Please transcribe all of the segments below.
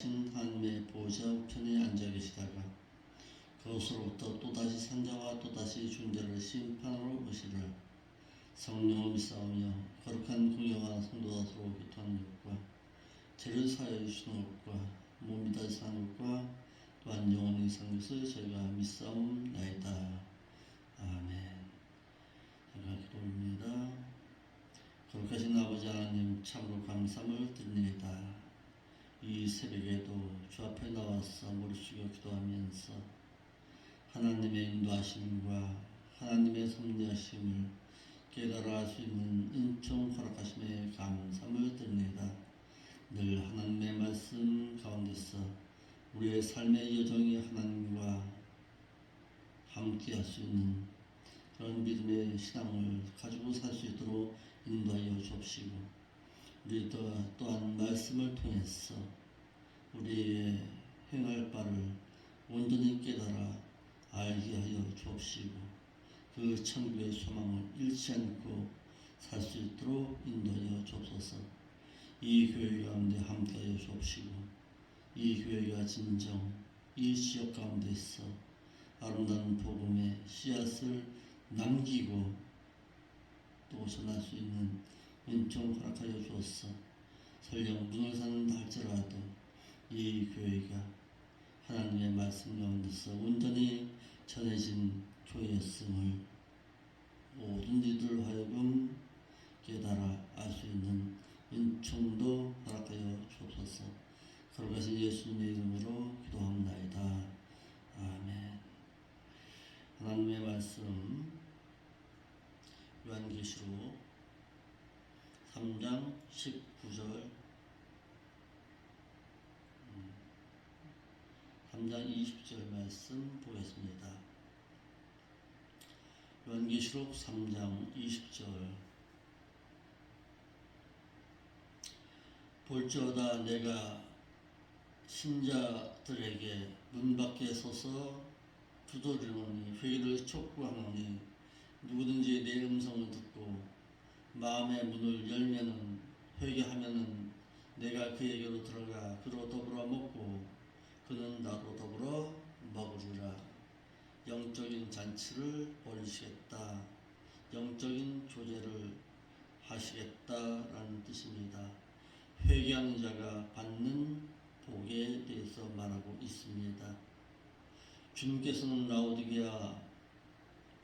하나님의 보좌 우편에 앉아 계시다가 그곳으로부터 또다시 산자와 또다시 존재를 심판으로 오시리라. 성령을 믿사오며 거룩한 공영한 성도다스로 교통하는 것과 죄를 사하여 주시는 것과 몸이 다시 사는 것과 또한 영원히 사는 것을 저희가 믿사옵나이다. 아멘. 제가 기도합니다. 거룩하신 아버지 하나님, 참으로 감사함을 드립니다. 이 새벽에도 주 앞에 나와서 무릎 숙여 기도하면서 하나님의 인도하심과 하나님의 섭리하심을 깨달아 알 수 있는 은총 허락하심에 감사함을 드립니다. 늘 하나님의 말씀 가운데서 우리의 삶의 여정이 하나님과 함께 할 수 있는 그런 믿음의 신앙을 가지고 살 수 있도록 인도하여 주옵시고, 우리 또한 말씀을 통해서 우리의 행할 바를 온전히 깨달아 알게 하여 주옵시고, 그 천국의 소망을 잃지 않고 살 수 있도록 인도하여 주옵소서. 이 교회 가운데 함께하여 주옵시고, 이 교회가 진정 이 지역 가운데서 아름다운 복음의 씨앗을 남기고 또 전할 수 있는 은총 허락하여 주옵소서. 설령 문을 닫는다 할지라도 이 교회가 하나님의 말씀 가운데서 온전히 전해진 교회였음을 모든 이들 하여금 깨달아 알 수 있는 은총도 허락하여 주옵소서. 거룩하신 예수님의 이름으로 기도합나이다. 아멘. 하나님의 말씀 요한계시록 3장 19절 3장 20절 말씀 보겠습니다. 요한계시록 3장 20절. 볼지어다 내가 신자들에게 문 밖에 서서 두드리노니 회개를 촉구하노니 누구든지 내 음성을 듣고 마음의 문을 열면은 회개하면은 내가 그에게로 들어가 그로 더불어 먹고 그는 나로 더불어 먹으리라. 영적인 잔치를 벌이시겠다. 영적인 교제를 하시겠다라는 뜻입니다. 회개하는 자가 받는 복에 대해서 말하고 있습니다. 주님께서는 라오디게아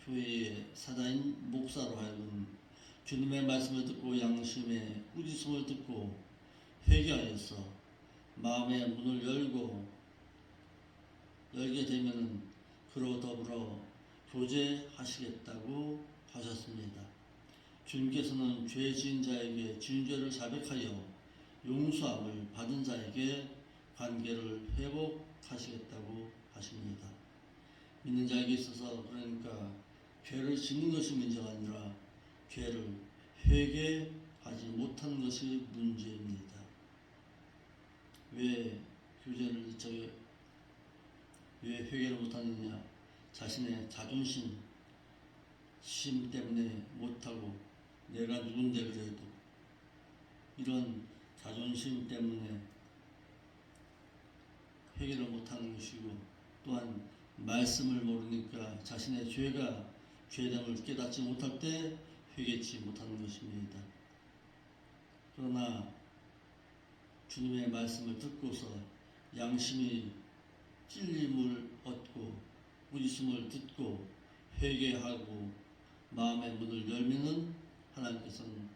교회의 사자인 목사로 하여금 주님의 말씀을 듣고 양심의 꾸짖음을 듣고 회개하여서 마음의 문을 열게 되면 그로 더불어 교제하시겠다고 하셨습니다. 주님께서는 죄 지은 자에게 지은 죄를 자백하여 용서함을 받은 자에게 관계를 회복하시겠다고 하십니다. 믿는 자에게 있어서 그러니까 죄를 짓는 것이 문제가 아니라 죄를 회개하지 못하는 것이 문제입니다. 왜 회개를 못하느냐? 자신의 자존심 때문에 못하고, 내가 누군데 그래도 이런 자존심 때문에 회개를 못하는 것이고, 또한 말씀을 모르니까 자신의 죄됨을 깨닫지 못할 때 회개치 못하는 것입니다. 그러나 주님의 말씀을 듣고서 양심이 찔림을 얻고 꾸짖음을 듣고 회개하고 마음의 문을 열면은 하나님께서는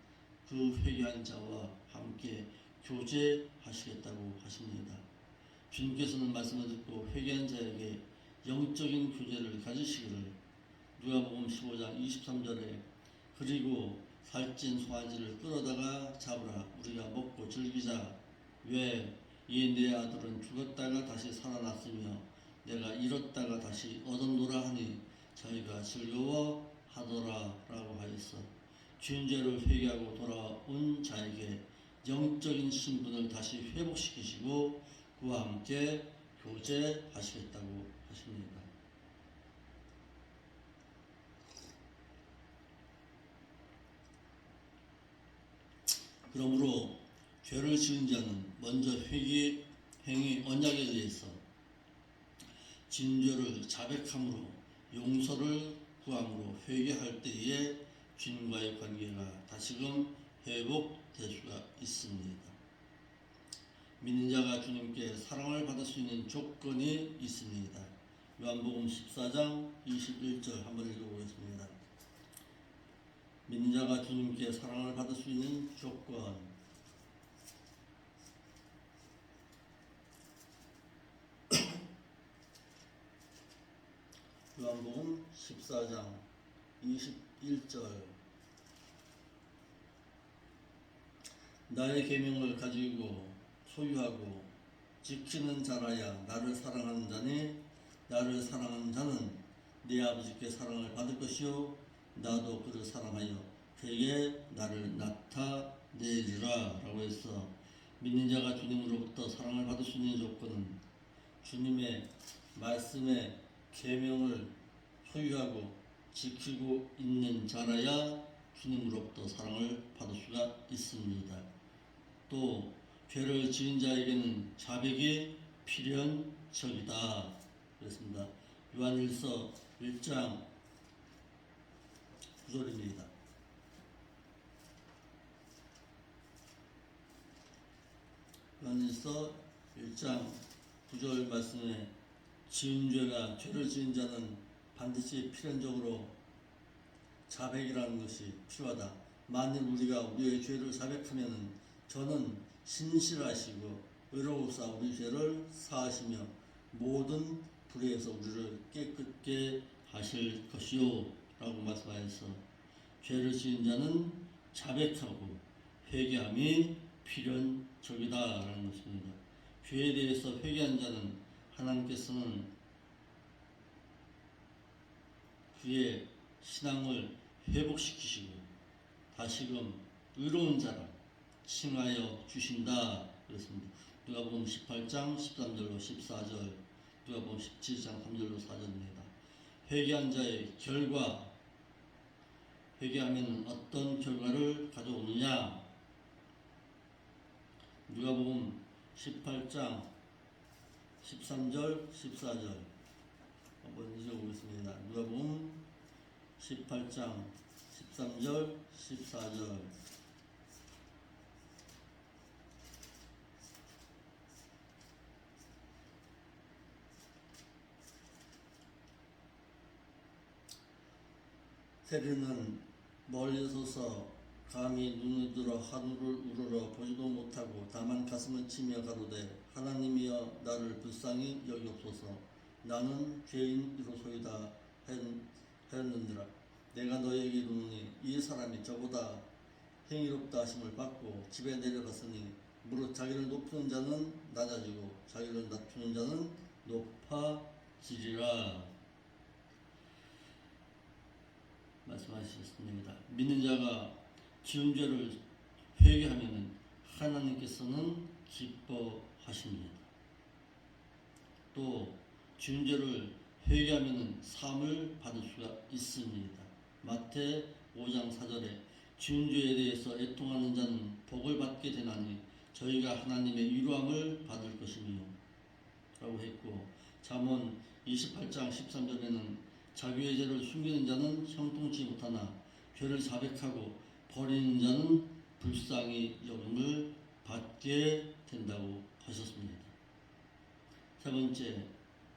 그 회개한 자와 함께 교제하시겠다고 하십니다. 주님께서는 말씀을 듣고 회개한 자에게 영적인 교제를 가지시기를 누가복음 15장 23절에 그리고 살찐 송아지를 끌어다가 잡으라. 우리가 먹고 즐기자. 왜? 이 내 아들은 죽었다가 다시 살아났으며 내가 잃었다가 다시 얻었노라 하니 저희가 즐거워하더라 라고 하였어. 죄인죄를 회개하고 돌아온 자에게 영적인 신분을 다시 회복시키시고 그와 함께 교제하시겠다고 하십니다. 그러므로 죄를 지은 자는 먼저 회개해야 행위 언약에 의해서 진죄를 자백함으로 용서를 구함으로 회개할 때에 주님과의 관계가 다시금 회복될 수가 있습니다. 믿는 자가 주님께 사랑을 받을 수 있는 조건이 있습니다. 요한복음 14장 21절 한번 읽어보겠습니다. 믿는 자가 주님께 사랑을 받을 수 있는 조건. 요한복음 14장 21절. 나의 계명을 가지고 소유하고 지키는 자라야 나를 사랑하는 자니, 나를 사랑하는 자는 내 아버지께 사랑을 받을 것이요 나도 그를 사랑하여 그에게 나를 나타내리라 라고 해서, 믿는 자가 주님으로부터 사랑을 받을 수 있는 조건은 주님의 말씀의 계명을 소유하고 지키고 있는 자라야 주님으로부터 사랑을 받을 수가 있습니다. 또 죄를 지은 자에게는 자백이 필연적이다 그랬습니다. 요한일서 1장 9절입니다. 요한일서 1장 9절 말씀에 지은 죄가, 죄를 지은 자는 반드시 필연적으로 자백이라는 것이 필요하다. 만일 우리가 우리의 죄를 자백하면 저는 신실하시고 의로우사 우리 죄를 사하시며 모든 불의에서 우리를 깨끗게 하실 것이요 라고 말씀하여서, 죄를 지은 자는 자백하고 회개함이 필연적이다 라는 것입니다. 죄에 대해서 회개한 자는 하나님께서는 그의 신앙을 회복시키시고 다시금 의로운 자라 칭하여 주신다 그랬습니다. 누가복음 18장 13절로 14절, 누가복음 17장 3절로 4절입니다. 회개한 자의 결과, 회개하면 어떤 결과를 가져오느냐? 누가복음 18장 13절 14절 한번 읽어보겠습니다. 누가복음 18장 13절 14절. 세리는 멀리 서서 감히 눈을 들어 하늘을 우러러 보지도 못하고 다만 가슴을 치며 가로되, 하나님이여 나를 불쌍히 여기옵소서. 나는 죄인이로소이다 하였느니라. 내가 너에게 이르노니 이 사람이 저보다 행위롭다 하심을 받고 집에 내려갔으니, 무릇 자기를 높이는 자는 낮아지고 자기를 낮추는 자는 높아지리라 말씀하셨습니다. 믿는 자가 지은 죄를 회개하면 하나님께서는 기뻐하십니다. 또 지은 죄를 회개하면 사함을 받을 수가 있습니다. 마태 5장 4절에 지은 죄에 대해서 애통하는 자는 복을 받게 되나니 저희가 하나님의 위로함을 받을 것이며 라고 했고, 잠언 28장 13절에는 자기의 죄를 숨기는 자는 형통치 못하나 죄를 자백하고 버리는 자는 불쌍히 여김을 받게 된다고 하셨습니다. 세 번째,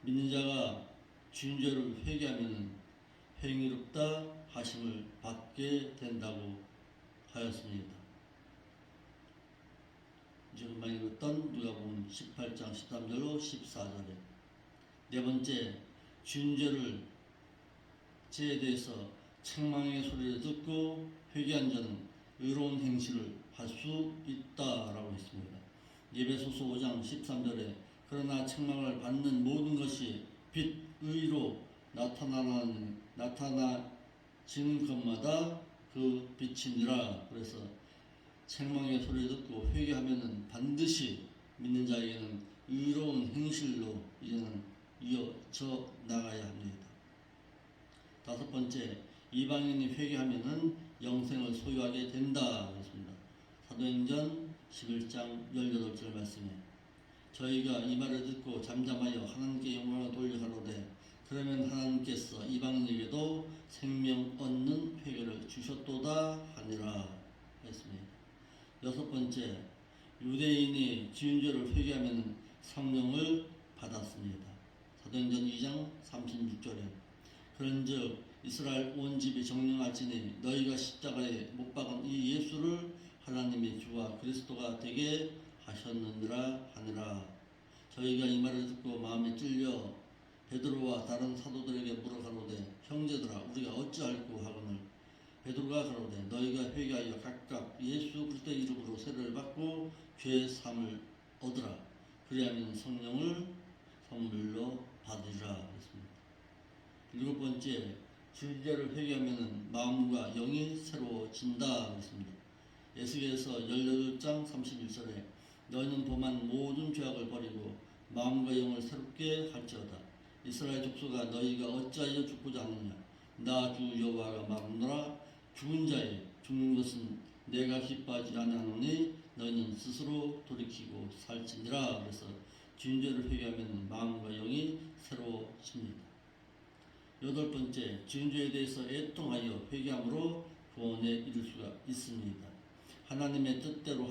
믿는 자가 지은 죄를 회개하면 행위롭다 하심을 받게 된다고 하였습니다. 지금 읽었던 누가복음 18장 13절로 14절에. 네 번째, 지은 죄에 대해서 책망의 소리를 듣고 회개한 자는 의로운 행실을 할 수 있다라고 했습니다. 예배소서 5장 13절에 그러나 책망을 받는 모든 것이 빛 의로 나타나지는 것마다 그 빛이니라. 그래서 책망의 소리를 듣고 회개하면은 반드시 믿는 자에게는 의로운 행실로 이제는 이어져 나가야 합니다. 다섯 번째, 이방인이 회개하면은 영생을 소유하게 된다 그랬습니다. 사도행전 11장 18절 말씀에 저희가 이 말을 듣고 잠잠하여 하나님께 영광을 돌려 가로되 그러면 하나님께서 이방인에게도 생명 얻는 회개를 주셨도다 하니라 했습니다. 여섯 번째, 유대인이 지은 죄를 회개하면 성령을 받았습니다. 사도행전 2장 36절에 그런즉 이스라엘 온 집이 정령할지니 너희가 십자가에 못 박은 이 예수를 하나님의 주와 그리스도가 되게 하셨느니라 하니라. 저희가 이 말을 듣고 마음에 찔려 베드로와 다른 사도들에게 물어 가로되 형제들아 우리가 어찌할꼬 하거늘 베드로가 가로되 너희가 회개하여 각각 예수 그리스도의 이름으로 세례를 받고 죄 사함을 얻으라. 그리하면 성령을 선물로 받으리라 했습니다. 일곱 번째, 죄를 회개하면 마음과 영이 새로워진다 했습니다. 에스겔서 18장 31절에 너희는 범한 모든 죄악을 버리고 마음과 영을 새롭게 할지어다. 이스라엘 족속아 너희가 어찌하여 죽고자 하느냐. 나 주 여호와가 말하노라. 죽은 자의 죽는 것은 내가 기뻐하지 아니하노니 너희는 스스로 돌이키고 살지니라. 그래서 지은 죄를 회개하면 마음과 영이 새로워집니다. 여덟 번째, 지은 죄에 대해서 애통하여 회개함으로 구원에 이를 수가 있습니다. 하나님의 뜻대로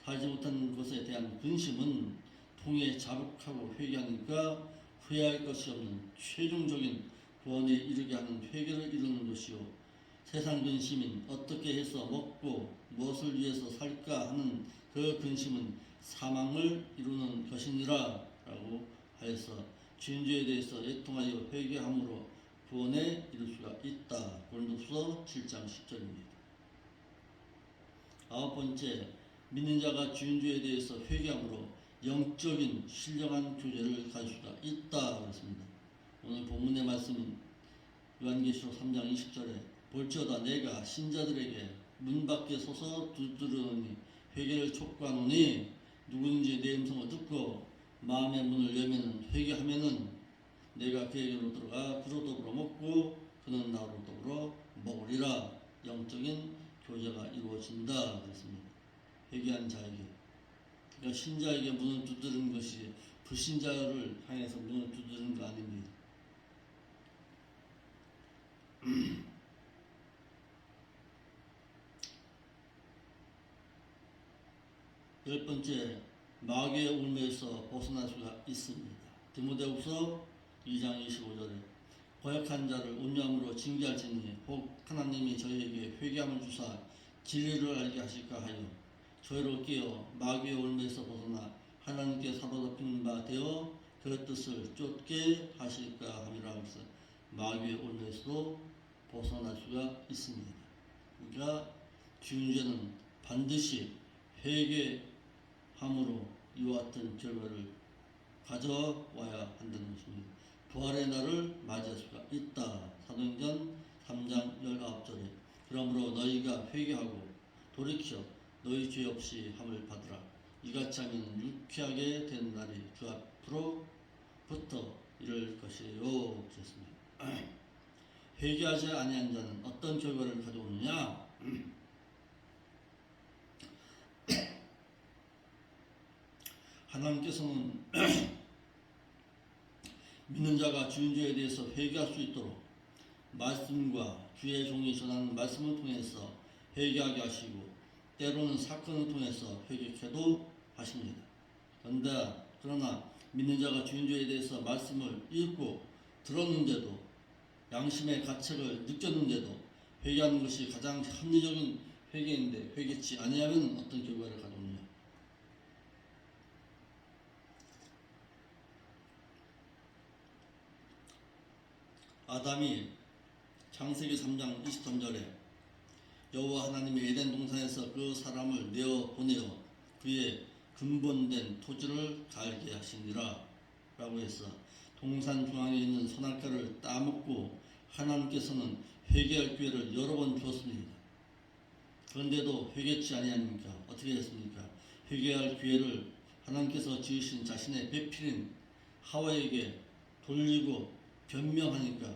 하지 못하는 것에 대한 근심은 통해 자복하고 회개하니까 후회할 것이 없는 최종적인 구원에 이르게 하는 회개를 이루는 것이요. 세상 근심인 어떻게 해서 먹고 무엇을 위해서 살까 하는 그 근심은 사망을 이루는 것이니라 라고 하여서 지은 죄에 대해서 애통하여 회개함으로 구원에 이를 수가 있다. 고린도후서 7장 10절입니다. 아홉 번째, 믿는 자가 지은 죄에 대해서 회개함으로 영적인 신령한 교제를 가질 수가 있다 그랬습니다. 오늘 본문의 말씀은 요한계시록 3장 20절에 볼지어다 내가 신자들에게 문 밖에 서서 두드리니 회개를 촉구하노니 누구든지 내 음성을 듣고 마음의 문을 열면은 회개하면은 내가 그에게로 들어가 그로 더불어 먹고 그는 나로 더불어 먹으리라. 영적인 교제가 이루어진다 그랬습니다. 회개한 자에게, 그러니까 신자에게 문을 두드리는 것이 불신자를 향해서 문을 두드리는 거 아닙니다. 열 번째, 마귀의 울매에서 벗어날 수가 있습니다. 디모데후서 2장 25절에 고약한 자를 온유함으로 징계할지니 혹 하나님이 저희에게 회개함을 주사 진리를 알게 하실까 하여 저희로 깨어 마귀의 울매에서 벗어나 하나님께 사로잡힌 바 되어 그 뜻을 쫓게 하실까 함이라. 해서 마귀의 울매에서도 벗어날 수가 있습니다. 그러니까 지은 죄는 반드시 회개함으로 이와 같은 결과를 가져와야 한다는 것입니다. 부활의 날을 맞이할 수가 있다. 사도행전 3장 19절에 그러므로 너희가 회개하고 돌이켜 너희 죄 없이 함을 받으라. 이같이 하면 유쾌하게 된 날이 주 앞으로부터 이를 것이에요. 그랬습니다. 회개하지 아니한 자는 어떤 결과를 가져오느냐? 하나님께서는 믿는 자가 지은 죄에 대해서 회개할 수 있도록 말씀과 주의 종이 전하는 말씀을 통해서 회개하게 하시고 때로는 사건을 통해서 회개케도 하십니다. 그러나 믿는 자가 지은 죄에 대해서 말씀을 읽고 들었는데도 양심의 가책을 느꼈는데도 회개하는 것이 가장 합리적인 회개인데 회개치 아니하면 어떤 결과를 가져오느냐? 아담이 창세기 3장 23절에 여호와 하나님이 에덴 동산에서 그 사람을 내어 보내어 그의 근본된 토지를 갈게 하시니라 라고 해서 동산 중앙에 있는 선악과를 따먹고 하나님께서는 회개할 기회를 여러 번 주었습니다. 그런데도 회개치 아니하니까 어떻게 됐습니까? 회개할 기회를 하나님께서 지으신 자신의 배필인 하와에게 돌리고 변명하니까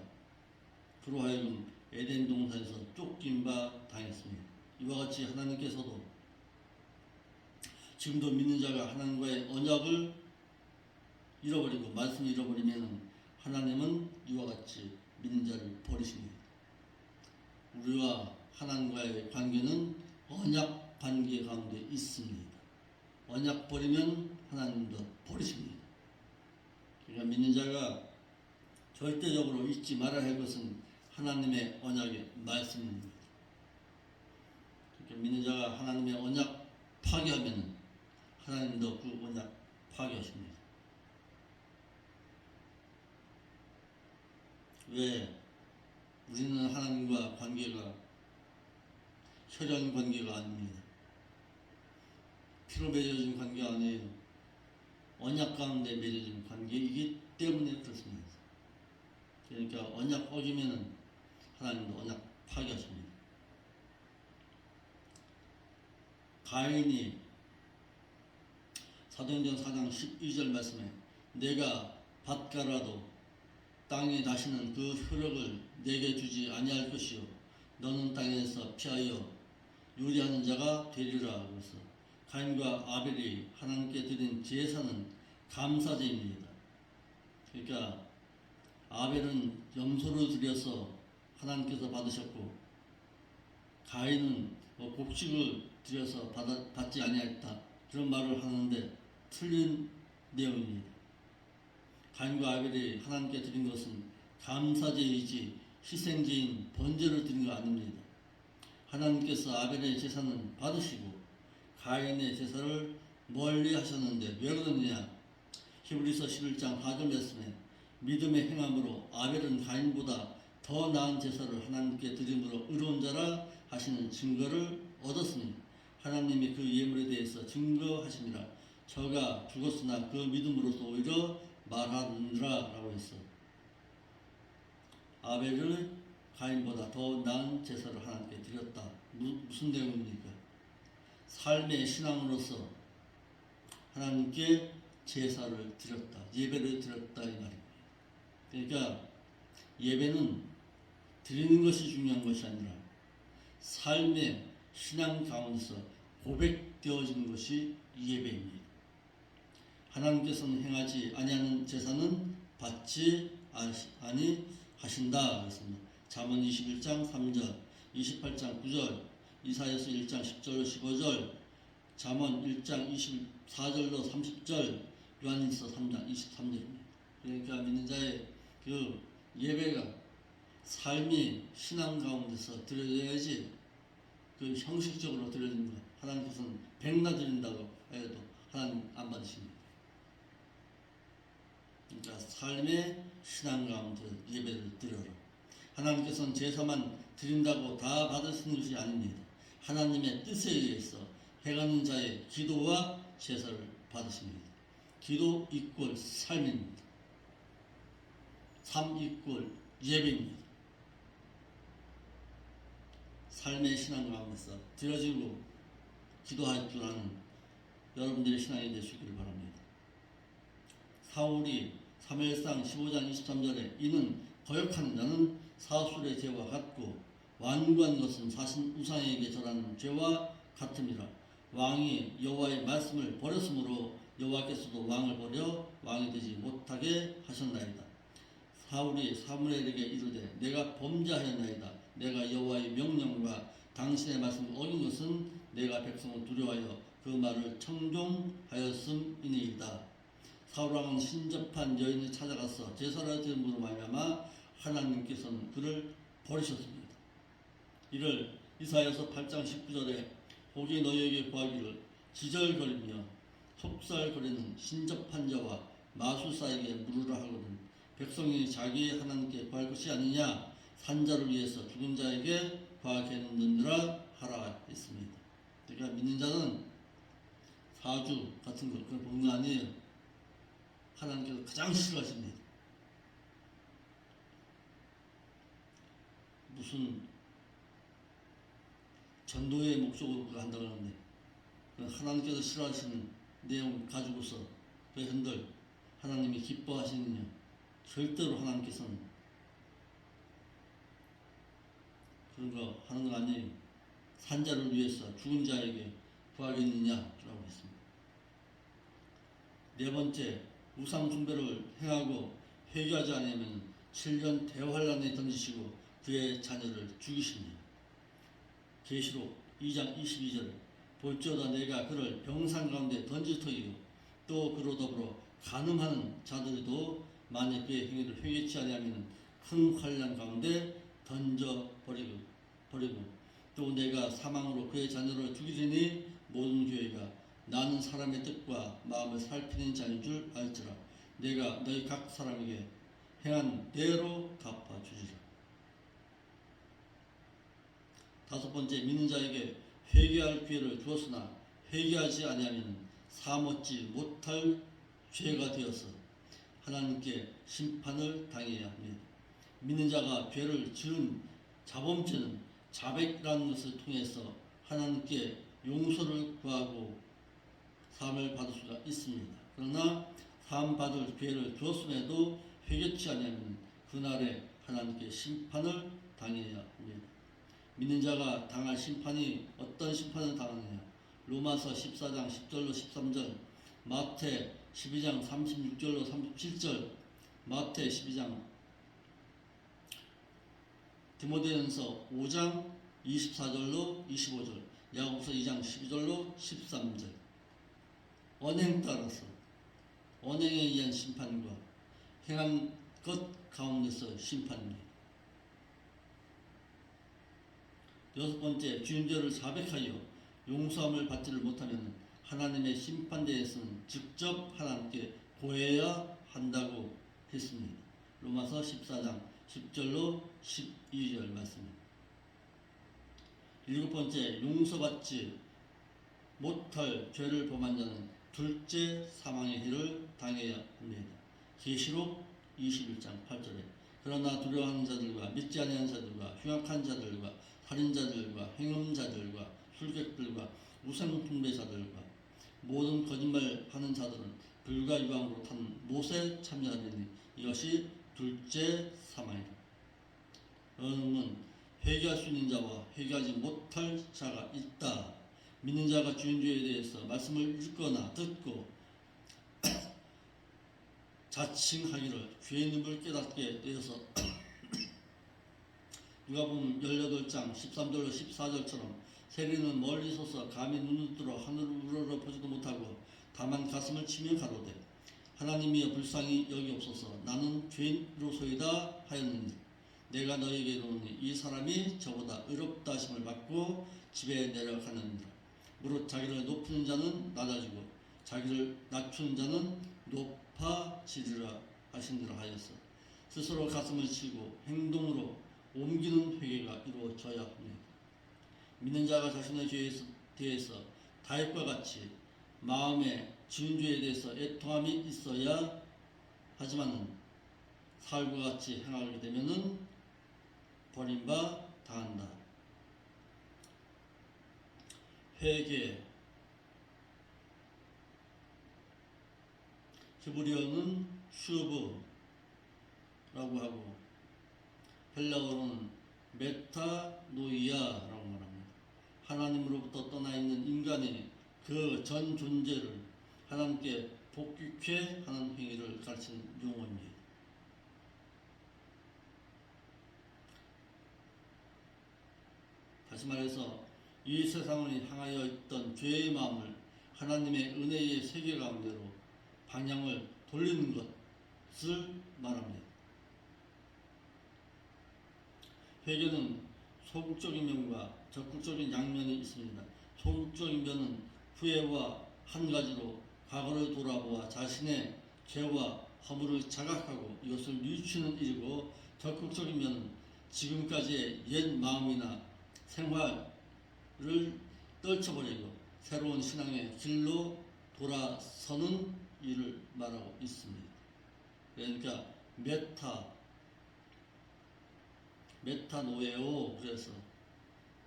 그로 하여금 에덴 동산에서 쫓긴 바 당했습니다. 이와 같이 하나님께서도 지금도 믿는 자가 하나님과의 언약을 잃어버리고 말씀을 잃어버리면 하나님은 이와 같이 믿는 자를 버리십니다. 우리와 하나님과의 관계는 언약 관계 가운데 있습니다. 언약 버리면 하나님도 버리십니다. 그러니까 믿는 자가 절대적으로 잊지 말아야 할 것은 하나님의 언약의 말씀입니다. 그러니까 믿는 자가 하나님의 언약 파괴하면 하나님도 그 언약 파괴하십니다. 왜? 우리는 하나님과 관계가 혈연 관계가 아닙니다. 피로 맺어진 관계가 아니에요. 언약 가운데 맺어진 관계이기 때문에 그렇습니다. 그러니까 언약 어기면은 하나님도 언약 파괴하십니다. 가인이 사도행전 4장 12절 말씀에 내가 밭가라도 땅에 다시는 그 효력을 내게 주지 아니할 것이요 너는 땅에서 피하여 유리하는 자가 되리라. 그래서 가인과 아벨이 하나님께 드린 제사는 감사제입니다. 그러니까 아벨은 염소를 드려서 하나님께서 받으셨고 가인은 곡식을 드려서 받지 아니하였다. 그런 말을 하는데 틀린 내용입니다. 가인과 아벨이 하나님께 드린 것은 감사제이지 희생제인 번제를 드린 거 아닙니다. 하나님께서 아벨의 제사는 받으시고 가인의 제사를 멀리 하셨는데 왜 그러느냐? 히브리서 11장 4절 말씀에 믿음의 행함으로 아벨은 가인보다 더 나은 제사를 하나님께 드림으로 의로운 자라 하시는 증거를 얻었으니 하나님이 그 예물에 대해서 증거하심이라 저가 죽었으나 그 믿음으로서 오히려 말하느니라 라고 했어. 아벨을 가인보다 더 나은 제사를 하나님께 드렸다. 무슨 내용입니까? 삶의 신앙으로서 하나님께 제사를 드렸다. 예배를 드렸다 이 말입니다. 그러니까 예배는 드리는 것이 중요한 것이 아니라 삶의 신앙 가운데서 고백되어지는 것이 예배입니다. 하나님께서는 행하지 아니하는 제사는 받지 아니하신다. 그랬습니다. 잠언 21장 3절, 28장 9절, 이사야서 1장 10절 15절, 잠언 1장 24절로 30절, 요한일서 3장 23절입니다. 그러니까 믿는 자의 그 예배가 삶이 신앙 가운데서 드려져야지 그 형식적으로 드려지는 것. 하나님께서는 백나 드린다고 해도 하나님 안 받으십니다. 그러니까 삶의 신앙 가운데 예배를 드려라. 하나님께서는 제사만 드린다고 다 받으시는 것이 아닙니다. 하나님의 뜻에 의해서 행하는 자의 기도와 제사를 받으십니다. 기도 이꼴 삶입니다. 삶 이꼴 예배입니다. 삶의 신앙 가운데서 드려지고 기도할 줄 아는 여러분들의 신앙이 되시기를 바랍니다. 사울이 사무엘상 15장 23절에 이는 거역하는 자는 사술의 죄와 같고 완고한 것은 사신 우상에게 절하는 죄와 같음이라. 왕이 여호와의 말씀을 버렸으므로 여호와께서도 왕을 버려 왕이 되지 못하게 하셨나이다. 사울이 사무엘에게 이르되 내가 범죄하였나이다. 내가 여호와의 명령과 당신의 말씀을 어긴 것은 내가 백성을 두려워하여 그 말을 청종하였음이니이다. 사울왕은 신접한 여인을 찾아가서 제사를 드림으로 말미암아 하나님께서는 그를 버리셨습니다. 이를 이사야서 8장 19절에 혹이 너희에게 구하기를 기절거리며 속살거리는 신접한 자와 마술사에게 물으라 하거든 백성이 자기 하나님께 구할 것이 아니냐 산자를 위해서 죽은 자에게 구하겠느니라 하라 했습니다. 그러니까 믿는 자는 사주 같은 거 그건 복는 아니에요. 하나님께서 가장 싫어하십니다. 무슨 전도의 목적으로 그거 한다고 하는데 하나님께서 싫어하시는 내용을 가지고서 왜 흔들 하나님이 기뻐하시느냐. 절대로 하나님께서는 그런 거 하는 거 아니에요. 산자를 위해서 죽은 자에게 구하겠느냐라고 했습니다. 네 번째, 우상 숭배를 행하고 회개하지 않으면 7년 대환란에 던지시고 그의 자녀를 죽이십니다. 계시록 2장 22절 볼지어다 내가 그를 병상 가운데 던질 터이요 또 그로 더불어 간음하는 자들도 만일 그의 행위를 회개치 아니하면 큰 환란 가운데 던져 버리고 또 내가 사망으로 그의 자녀를 죽이리니 모든 교회가 나는 사람의 뜻과 마음을 살피는 자인 줄 알지라. 내가 너희 각 사람에게 행한 대로 갚아주리라. 다섯 번째, 믿는 자에게 회개할 기회를 주었으나 회개하지 아니하면 사먹지 못할 죄가 되어서 하나님께 심판을 당해야 합니다. 믿는 자가 죄를 지은 자범죄는 자백이라는 것을 통해서 하나님께 용서를 구하고 사함을 받을 수가 있습니다. 그러나 사함 받을 기회를 주었음에도 회개치 아니하면 그날에 하나님께 심판을 당해야 합니다. 믿는 자가 당할 심판이 어떤 심판을 당하느냐? 로마서 14장 10절로 13절, 마태 12장 36절로 37절, 마태 12장, 디모데전서 5장 24절로 25절, 야고보서 2장 12절로 13절. 언행 따라서 언행에 의한 심판과 행한 것 가운데서 심판입니다. 여섯 번째, 지은 죄를 자백하여 용서함을 받지를 못하면 하나님의 심판대에서는 직접 하나님께 고해야 한다고 했습니다. 로마서 14장 10절로 12절 말씀입니다. 일곱 번째, 용서받지 못할 죄를 범한 자는 둘째 사망의 해를 당해야 합니다. 계시록 21장 8절에 그러나 두려워하는 자들과 믿지 아니하는 자들과 흉악한 자들과 살인자들과 행음자들과 술객들과 우상숭배자들과 모든 거짓말하는 자들은 불과 유황으로 탄 못에 참여하리니 이것이 둘째 사망이라. 여러분은 회개할 수 있는 자와 회개하지 못할 자가 있다. 믿는 자가 주인 죄에 대해서 말씀을 읽거나 듣고 자칭하기를 죄인임을 깨닫게 되어서 누가복음 18장 13절로 14절처럼 세리는 멀리 서서 감히 눈을 뜨러 하늘을 우러러 보지도 못하고 다만 가슴을 치며 가로되 하나님이여 불쌍히 여기옵소서 나는 죄인으로소이다 하였느니 내가 너희에게 이르노니 이 사람이 저보다 의롭다 하심을 받고 집에 내려가느니라. 무릇 자기를 높이는 자는 낮아지고 자기를 낮추는 자는 높아지리라 하시니라 하여서 스스로 가슴을 치고 행동으로 옮기는 회개가 이루어져야 합니다. 믿는 자가 자신의 죄에 대해서 다윗과 같이 마음에 지은 죄에 대해서 애통함이 있어야 하지만 사울과 같이 행하게 되면은 버림바 당한다. 회개, 히브리어는 슈브라고 하고 헬라어로는 메타노이아라고 말합니다. 하나님으로부터 떠나 있는 인간의 그 전 존재를 하나님께 복귀케 하는 행위를 가르치는 용어입니다. 다시 말해서 이 세상을 향하여 있던 죄의 마음을 하나님의 은혜의 세계 가운데로 방향을 돌리는 것을 말합니다. 회개는 소극적인 면과 적극적인 양면이 있습니다. 소극적인 면은 후회와 한 가지로 과거를 돌아보아 자신의 죄와 허물을 자각하고 이것을 뉘우치는 일이고 적극적인 면은 지금까지의 옛 마음이나 생활을 떨쳐버리고 새로운 신앙의 길로 돌아서는 일을 말하고 있습니다. 그러니까 메타노에오, 그래서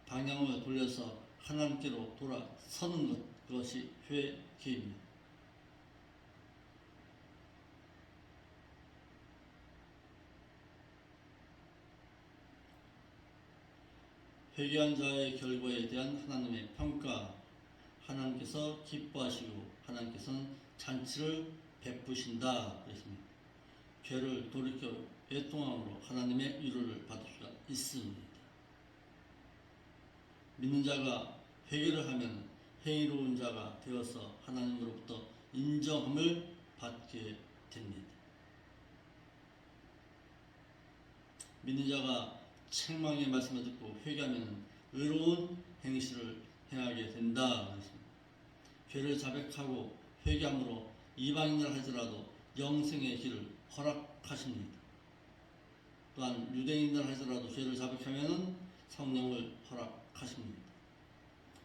방향을 돌려서 하나님께로 돌아서는 것, 그것이 회개입니다. 회개한 자의 결과에 대한 하나님의 평가, 하나님께서 기뻐하시고 하나님께서는 잔치를 베푸신다 그랬습니다. 죄를 돌이켜 애통함으로 하나님의 위로를 받을 수가 있습니다. 믿는 자가 회개를 하면 행위로운 자가 되어서 하나님으로부터 인정함을 받게 됩니다. 믿는 자가 책망의 말씀을 듣고 회개하면 의로운 행실을 행하게 된다 그랬습니다. 죄를 자백하고 회개함으로 이방인을 하더라도 영생의 길을 허락하십니다. 또한 유대인을 하더라도 죄를 자백하면 성령을 허락하십니다.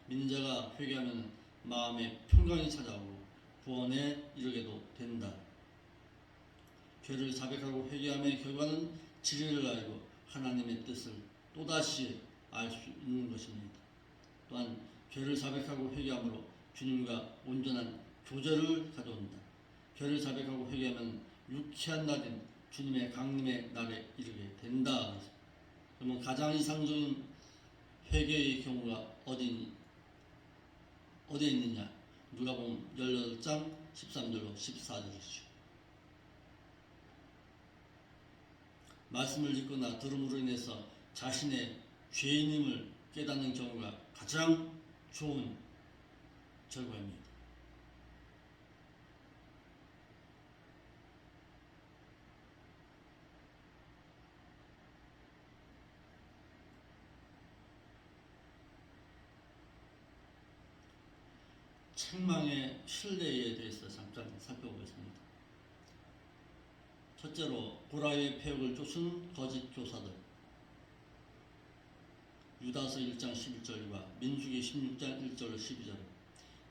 믿는 자가 회개하면 마음에 평강이 찾아오고 구원에 이르게도 된다. 죄를 자백하고 회개함의 결과는 진리를 알고 하나님의 뜻을 또다시 알 수 있는 것입니다. 또한 죄를 자백하고 회개함으로 주님과 온전한 교제를 가져온다. 죄를 자백하고 회개하면 유쾌한 날인 주님의 강림의 날에 이르게 된다. 그러면 가장 이상적인 회개의 경우가 어디에 있느냐? 누가복음 18장 13절로 14절이죠. 말씀을 읽거나 들음으로 인해서 자신의 죄인임을 깨닫는 경우가 가장 좋은 결과입니다. 책망의 신뢰에 대해서 잠깐 살펴보겠습니다. 첫째로 고라의 폐역을 쫓은 거짓 교사들, 유다서 1장 11절과 민수기 16장 1절 12절.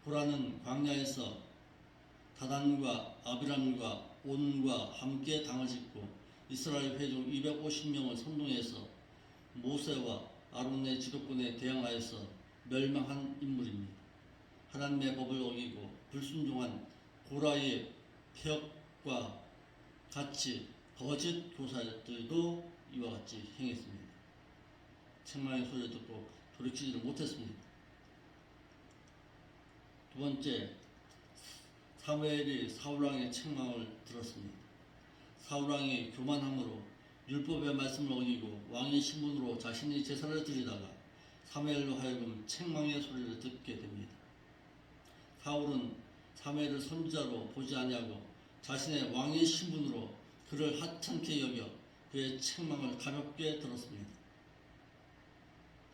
고라는 광야에서 다단과 아비람과 온과 함께 당을 짓고 이스라엘 회중 250명을 선동해서 모세와 아론의 지도권에 대항하여서 멸망한 인물입니다. 하나님의 법을 어기고 불순종한 고라의 폐역과 같이 거짓 교사들도 이와 같이 행했습니다. 책망의 소리를 듣고 돌이키지를 못했습니다. 두 번째, 사무엘이 사울왕의 책망을 들었습니다. 사울왕이 교만함으로 율법의 말씀을 어기고 왕의 신분으로 자신이 제사를 드리다가 사무엘로 하여금 책망의 소리를 듣게 됩니다. 사울은 사무엘을 선지자로 보지 아니하고 자신의 왕의 신분으로 그를 하찮게 여겨 그의 책망을 가볍게 들었습니다.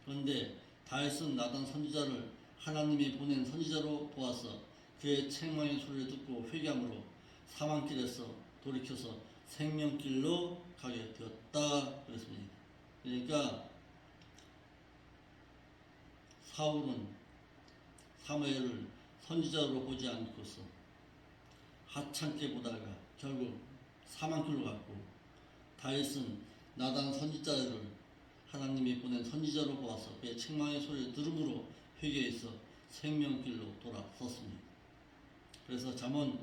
그런데 다윗은 나단 선지자를 하나님이 보낸 선지자로 보아서 그의 책망의 소리를 듣고 회개함으로 사망길에서 돌이켜서 생명길로 가게 되었다 그랬습니다. 그러니까 사울은 사무엘을 선지자로 보지 않고서 하찮게 보다가 결국 사망길로 갔고, 다윗은 나단 선지자를 하나님이 보낸 선지자로 보아서 그의 책망의 소리를 들음으로 회개해서 생명길로 돌아섰습니다. 그래서 잠언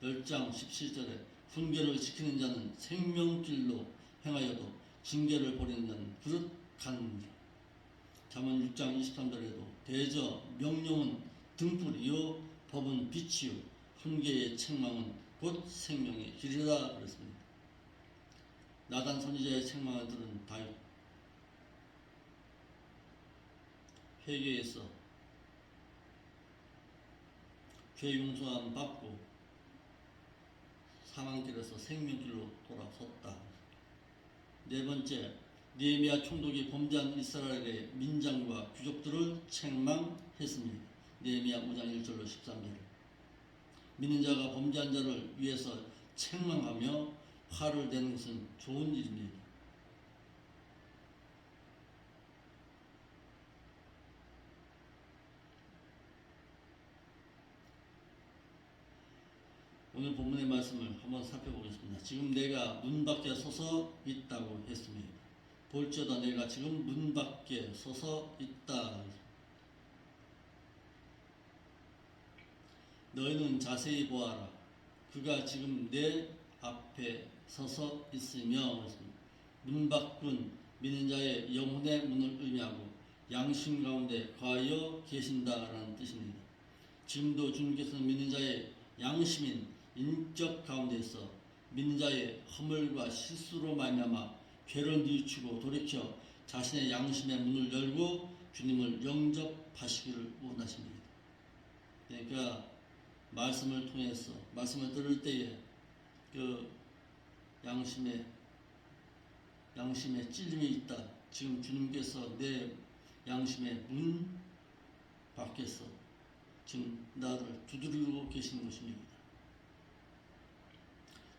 10장 17절에 훈계를 지키는 자는 생명길로 행하여도 징계를 버리는 자는 그릇가느니라. 잠언 6장 23절에도 대저 명령은 등불이요 법은 빛이요 훈계의 책망은 곧 생명의 길이라 그랬습니다. 나단 선지자의 책망을 들은 다윗, 회개해서 죄 용서함 받고 사망길에서 생명길로 돌아섰다. 네 번째, 느헤미야 총독이 범죄한 이스라엘의 민장과 귀족들을 책망했습니다. 느헤미야 5장 1절로 13절. 믿는 자가 범죄한 자를 위해서 책망하며 화를 내는 것은 좋은 일입니다. 오늘 본문의 말씀을 한번 살펴보겠습니다. 지금 내가 문 밖에 서서 있다고 했습니다. 볼지어다 내가 지금 문 밖에 서서 있다. 너희는 자세히 보아라. 그가 지금 내 앞에 서서 있으며, 문 밖은 믿는 자의 영혼의 문을 의미하고 양심 가운데 거하여 계신다라는 뜻입니다. 지금도 주님께서는 믿는 자의 양심인 인격 가운데서 믿는 자의 허물과 실수로 말미암아 죄를 뉘우치고 돌이켜 자신의 양심의 문을 열고 주님을 영접하시기를 원하십니다. 그러니까 말씀을 통해서 말씀을 들을 때에 그 양심에 찔림이 있다. 지금 주님께서 내 양심의 문 밖에서 지금 나를 두드리고 계시는 것입니다.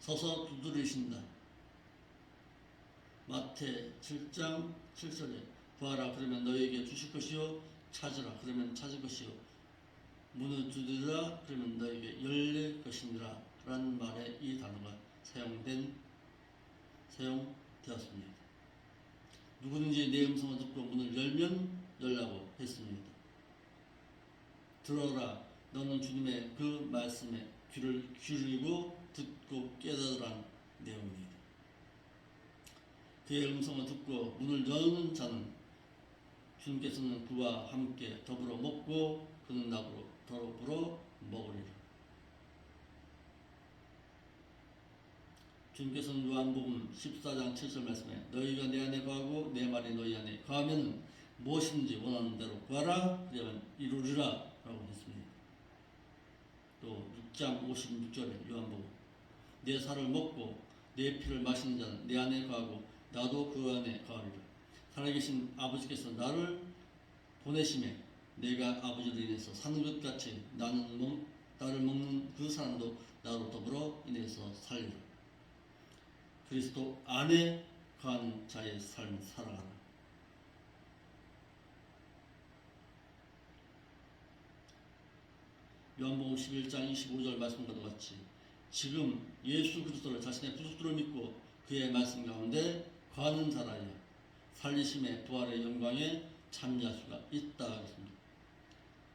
서서 두드리신다. 마태 7장 7절에 구하라 그러면 너희에게 주실 것이요 찾으라 그러면 찾을 것이요 문을 두드리라 그러면 너희에게 열릴 것이니라 라는 말에 이 단어가 사용되었습니다. 누구든지 내 음성을 듣고 문을 열면 열라고 했습니다. 들어라 너는 주님의 그 말씀에 귀를 기울이고 듣고 깨달으라는 내용입니다. 그의 음성을 듣고 문을 여는 자는 주님께서는 그와 함께 더불어 먹고 그는 나로 더불어 먹으리라. 주님께서는 요한복음 14장 7절 말씀에 너희가 내 안에 거하고 내 말이 너희 안에 거하면 무엇인지 원하는 대로 구하라 그러면 이루리라 라고 했습니다. 또 6장 56절에 요한복음 내 살을 먹고 내 피를 마시는 자는 내 안에 거하고 나도 그 안에 거하리라. 살아계신 아버지께서 나를 보내심에 내가 아버지로 인해서 사는 것 같이 나를 먹는 그 사람도 나로 더불어 인해서 살리라. 그리스도 안에 거하는 자의 삶을 살아가라. 요한복음 11장 25절 말씀과도 같이 지금 예수 그리스도를 자신의 구속주로 믿고 그의 말씀 가운데 거하는 자라야 살리심의 부활의 영광에 참여할 수가 있다 하겠습니다.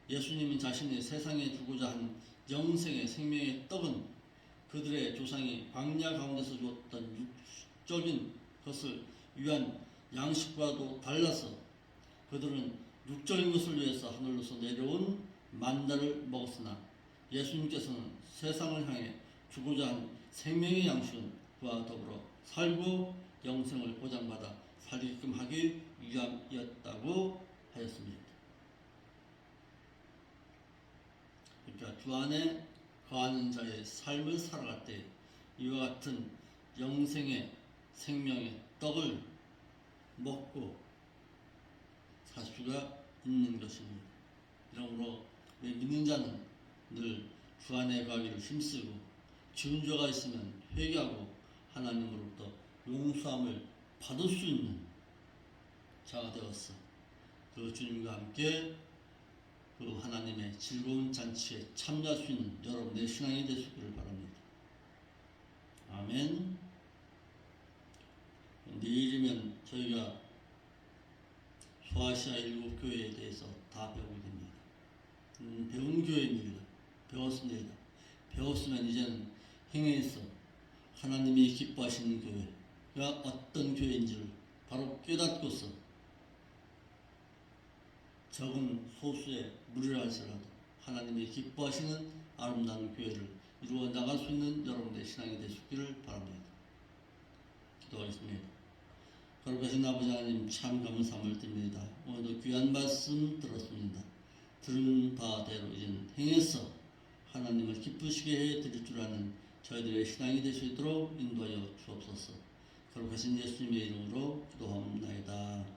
예수님은 자신이 세상에 주고자 한 영생의 생명의 떡은 그들의 조상이 광야 가운데서 주었던 육적인 것을 위한 양식과도 달라서 그들은 육적인 것을 위해서 하늘로서 내려온 만나를 먹었으나 예수님께서는 세상을 향해 주고자 한 생명의 양식은 그와 더불어 살고 영생을 보장받아 살게끔 하기 위함이었다고 하였습니다. 그러니까 주 안에 거하는 자의 삶을 살아갈 때 이와 같은 영생의 생명의 떡을 먹고 살 수가 있는 것입니다. 그러므로 믿는 자는 늘 주 안에 거하기를 힘쓰고 지은 죄가 있으면 회개하고 하나님으로부터 용서함을 받을 수 있는 자가 되어서 그 주님과 함께 그 하나님의 즐거운 잔치에 참여할 수 있는 여러분의 신앙이 되시기를 바랍니다. 아멘. 내일이면 저희가 소아시아 일곱 교회에 대해서 다 배우게 됩니다. 배운 교회입니다. 배웠습니다. 배웠으면 이제는 행해서 하나님이 기뻐하시는 교회가 어떤 교회인지를 바로 깨닫고서 적은 소수의 무리라 할지라도 하나님이 기뻐하시는 아름다운 교회를 이루어 나갈 수 있는 여러분의 신앙이 되시기를 바랍니다. 기도하겠습니다. 거룩하신 아버지 하나님 참 감사함을 드립니다. 오늘도 귀한 말씀 들었습니다. 들은 바대로 이제는 행해서 하나님을 기쁘시게 해드릴 줄 아는 저희들의 신앙이 될 수 있도록 인도하여 주옵소서. 거룩하신 예수님의 이름으로 기도합니다.